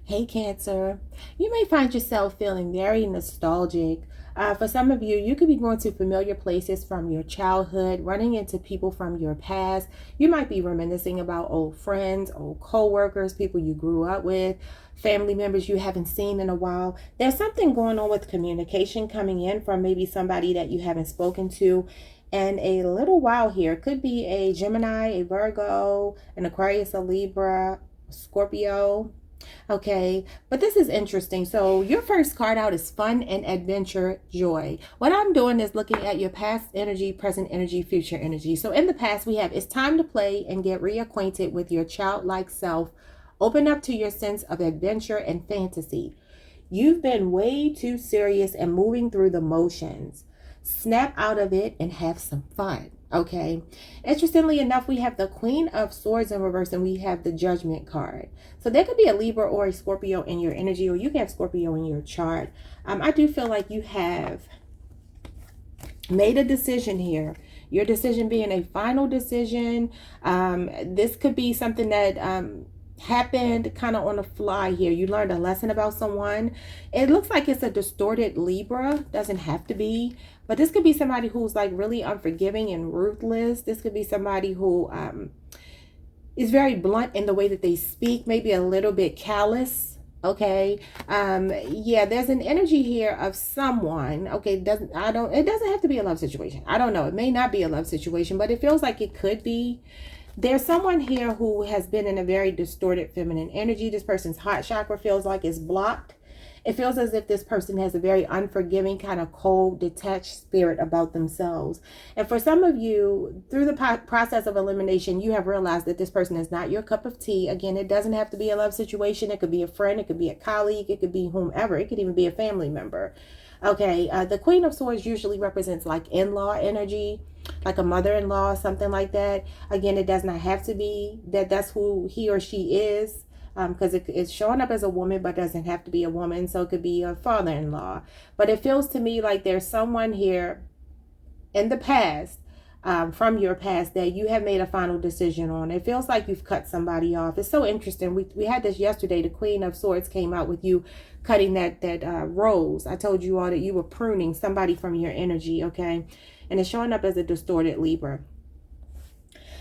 Hey, Cancer. You may find yourself feeling very nostalgic. For some of you, you could be going to familiar places from your childhood, running into people from your past. You might be reminiscing about old friends, old co-workers, people you grew up with, family members you haven't seen in a while. There's something going on with communication coming in from maybe somebody that you haven't spoken to in a little while here. Could be a Gemini, a Virgo, an Aquarius, a Libra, Scorpio. Okay, but this is interesting. So your first card out is fun and adventure joy. What I'm doing is looking at your past energy, present energy, future energy. So in the past, we have it's time to play and get reacquainted with your childlike self. Open up to your sense of adventure and fantasy. You've been way too serious and moving through the motions. Snap out of it and have some fun. Okay. Interestingly enough, we have the Queen of Swords in reverse and we have the Judgment card. So there could be a Libra or a Scorpio in your energy, or you can have Scorpio in your chart. I do feel like you have made a decision here. Your decision being a final decision. This could be something that happened kind of on the fly here. You learned a lesson about someone. It looks like it's a distorted Libra. Doesn't have to be. But this could be somebody who's like really unforgiving and ruthless. This could be somebody who is very blunt in the way that they speak. Maybe a little bit callous. Okay. Yeah, there's an energy here of someone. Okay, it doesn't have to be a love situation. I don't know. It may not be a love situation, but it feels like it could be. There's someone here who has been in a very distorted feminine energy. This person's heart chakra feels like it's blocked. It feels as if this person has a very unforgiving, kind of cold, detached spirit about themselves. And for some of you, through the process of elimination, you have realized that this person is not your cup of tea. Again, it doesn't have to be a love situation. It could be a friend. It could be a colleague. It could be whomever. It could even be a family member. Okay, the Queen of Swords usually represents like in-law energy, like a mother-in-law, something like that. Again, it does not have to be that's who he or she is, because it's showing up as a woman, but doesn't have to be a woman. So it could be a father-in-law. But it feels to me like there's someone here in the past, from your past, that you have made a final decision on. It feels like you've cut somebody off. It's so interesting. We had this yesterday. The Queen of Swords came out with you cutting that rose. I told you all that you were pruning somebody from your energy, okay? And it's showing up as a distorted Libra.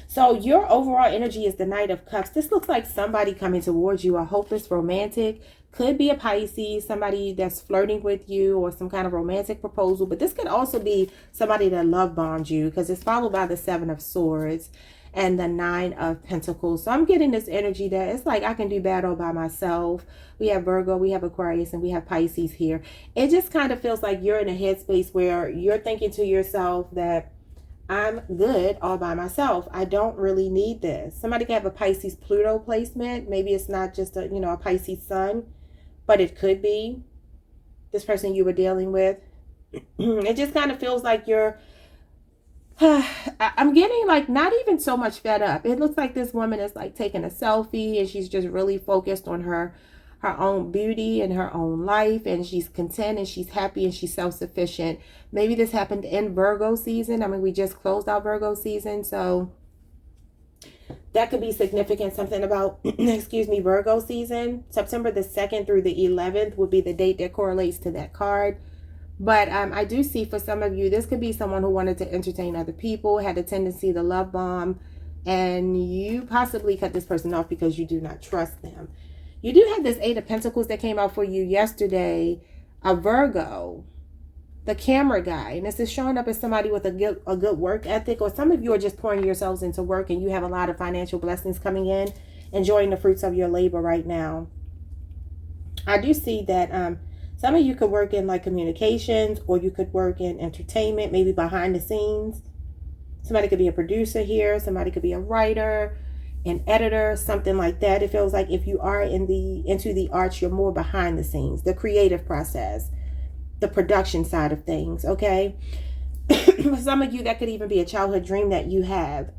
So your overall energy is the Knight of Cups. This looks like somebody coming towards you, a hopeless romantic. Could be a Pisces, somebody that's flirting with you, or some kind of romantic proposal. But this could also be somebody that love bombs you, because it's followed by the Seven of Swords and the Nine of Pentacles. So I'm getting this energy that it's like I can do bad all by myself. We have Virgo, we have Aquarius, and we have Pisces here. It just kind of feels like you're in a headspace where you're thinking to yourself that I'm good all by myself. I don't really need this. Somebody can have a Pisces Pluto placement. Maybe it's not just a Pisces sun, but it could be this person you were dealing with. It just kind of feels like you're I'm getting like not even so much fed up. It looks like this woman is like taking a selfie and she's just really focused on her own beauty and her own life, and she's content and she's happy and she's self-sufficient. Maybe this happened in Virgo season. I mean, we just closed out Virgo season, so that could be significant. Something about excuse me, Virgo season. September the 2nd through the 11th would be the date that correlates to that card. But I do see for some of you, this could be someone who wanted to entertain other people, had a tendency to love bomb, and you possibly cut this person off because you do not trust them. You do have this Eight of Pentacles that came out for you yesterday, a Virgo, the camera guy. And this is showing up as somebody with a good work ethic, or some of you are just pouring yourselves into work and you have a lot of financial blessings coming in, enjoying the fruits of your labor right now. I do see that some of you could work in like communications, or you could work in entertainment, maybe behind the scenes. Somebody could be a producer here. Somebody could be a writer, an editor, something like that. It feels like if you are into the arts, you're more behind the scenes, the creative process, the production side of things, okay? For some of you, that could even be a childhood dream that you have.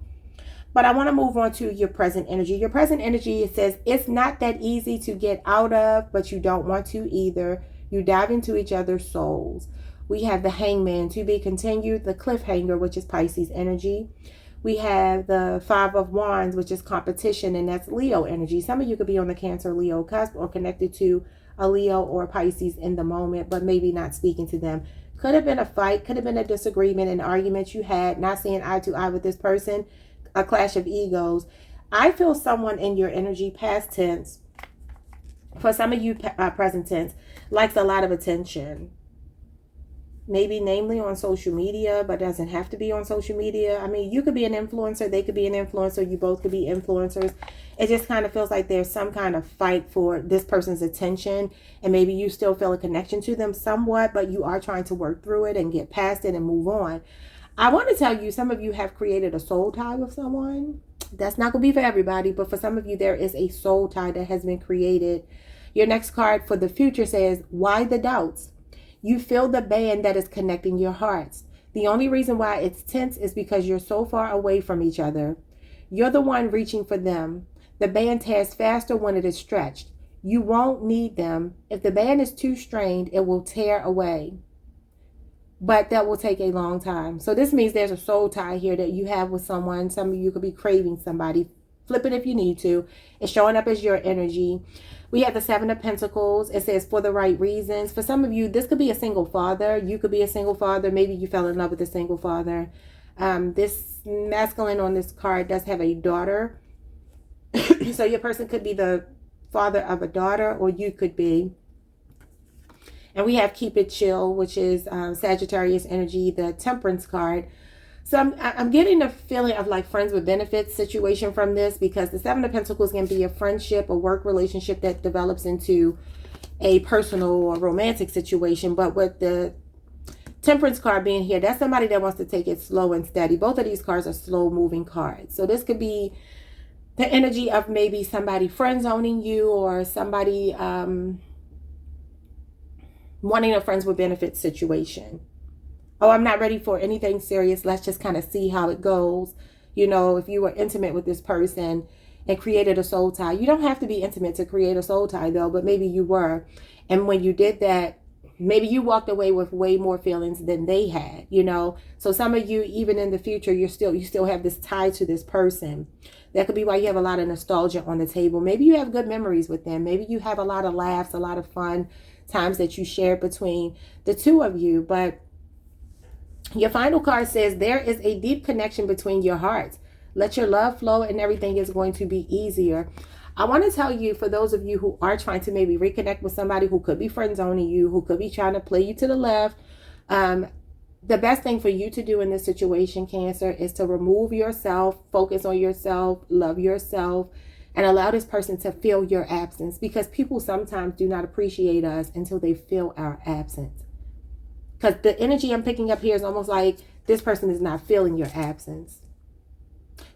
But I want to move on to your present energy. Your present energy, it says, it's not that easy to get out of, but you don't want to either. You dive into each other's souls. We have the Hangman, to be continued, the Cliffhanger, which is Pisces energy. We have the Five of Wands, which is competition, and that's Leo energy. Some of you could be on the Cancer Leo cusp or connected to a Leo or a Pisces in the moment, but maybe not speaking to them. Could have been a fight, could have been a disagreement, an argument you had, not seeing eye to eye with this person, a clash of egos. I feel someone in your energy, past tense, for some of you present tense, likes a lot of attention. Maybe namely on social media, but doesn't have to be on social media. I mean, you could be an influencer, they could be an influencer, you both could be influencers. It just kind of feels like there's some kind of fight for this person's attention, and maybe you still feel a connection to them somewhat, but you are trying to work through it and get past it and move on. I want to tell you, some of you have created a soul tie with someone. That's not going to be for everybody, but for some of you, there is a soul tie that has been created. Your next card for the future says, why the doubts? You feel the band that is connecting your hearts. The only reason why it's tense is because you're so far away from each other. You're the one reaching for them. The band tears faster when it is stretched. You won't need them. If the band is too strained, it will tear away. But that will take a long time. So this means there's a soul tie here that you have with someone. Some of you could be craving somebody. Flip it if you need to. It's showing up as your energy. We have the Seven of Pentacles. It says for the right reasons. For some of you, this could be a single father. You could be a single father. Maybe you fell in love with a single father. This masculine on this card does have a daughter. So your person could be the father of a daughter, or you could be. And we have Keep It Chill, which is Sagittarius energy, the Temperance card. So I'm getting a feeling of like friends with benefits situation from this, because the Seven of Pentacles can be a friendship, a work relationship that develops into a personal or romantic situation. But with the Temperance card being here, that's somebody that wants to take it slow and steady. Both of these cards are slow moving cards. So this could be the energy of maybe somebody friend zoning you, or somebody wanting a friends with benefits situation. Oh, I'm not ready for anything serious. Let's just kind of see how it goes. You know, if you were intimate with this person and created a soul tie. You don't have to be intimate to create a soul tie though, but maybe you were. And when you did that, maybe you walked away with way more feelings than they had, you know. So some of you, even in the future, you still have this tie to this person. That could be why you have a lot of nostalgia on the table. Maybe you have good memories with them. Maybe you have a lot of laughs, a lot of fun times that you shared between the two of you. But your final card says there is a deep connection between your hearts. Let your love flow and everything is going to be easier. I want to tell you, for those of you who are trying to maybe reconnect with somebody who could be friend zoning you, who could be trying to play you to the left, the best thing for you to do in this situation, Cancer, is to remove yourself, focus on yourself, love yourself, and allow this person to feel your absence, because people sometimes do not appreciate us until they feel our absence. Because the energy I'm picking up here is almost like this person is not feeling your absence.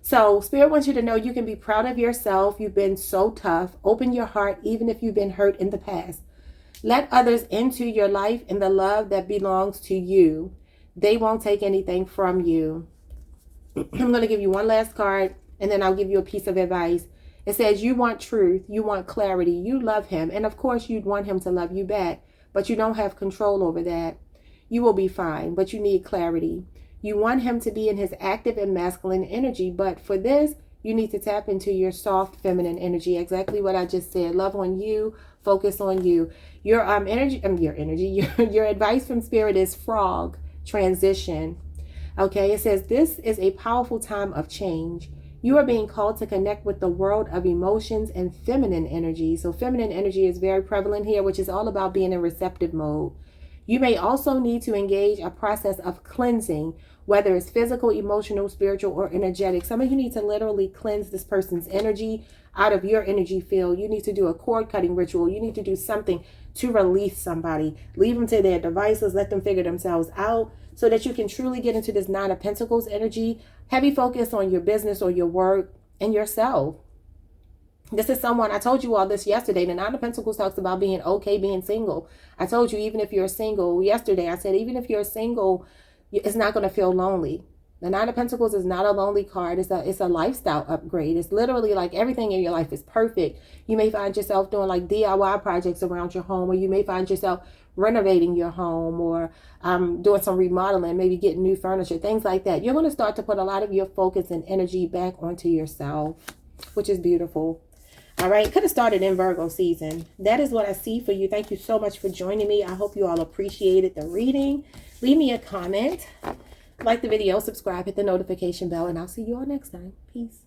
So Spirit wants you to know you can be proud of yourself. You've been so tough. Open your heart, even if you've been hurt in the past. Let others into your life and the love that belongs to you. They won't take anything from you. I'm going to give you one last card, and then I'll give you a piece of advice. It says you want truth. You want clarity. You love him. And of course, you'd want him to love you back, but you don't have control over that. You will be fine, but you need clarity. You want him to be in his active and masculine energy, but for this, you need to tap into your soft feminine energy. Exactly what I just said. Love on you, focus on you. Your your advice from Spirit is frog transition. Okay, it says this is a powerful time of change. You are being called to connect with the world of emotions and feminine energy. So feminine energy is very prevalent here, which is all about being in receptive mode. You may also need to engage a process of cleansing, whether it's physical, emotional, spiritual, or energetic. Some of you need to literally cleanse this person's energy out of your energy field. You need to do a cord cutting ritual. You need to do something to release somebody. Leave them to their devices. Let them figure themselves out so that you can truly get into this Nine of Pentacles energy. Heavy focus on your business or your work and yourself. This is someone, I told you all this yesterday. The Nine of Pentacles talks about being okay, being single. I told you, even if you're single, yesterday I said, even if you're single, it's not going to feel lonely. The Nine of Pentacles is not a lonely card. It's a lifestyle upgrade. It's literally like everything in your life is perfect. You may find yourself doing like DIY projects around your home, or you may find yourself renovating your home, or doing some remodeling, maybe getting new furniture, things like that. You're going to start to put a lot of your focus and energy back onto yourself, which is beautiful. All right, could have started in Virgo season. That is what I see for you. Thank you so much for joining me. I hope you all appreciated the reading. Leave me a comment, like the video, subscribe, hit the notification bell, and I'll see you all next time. Peace.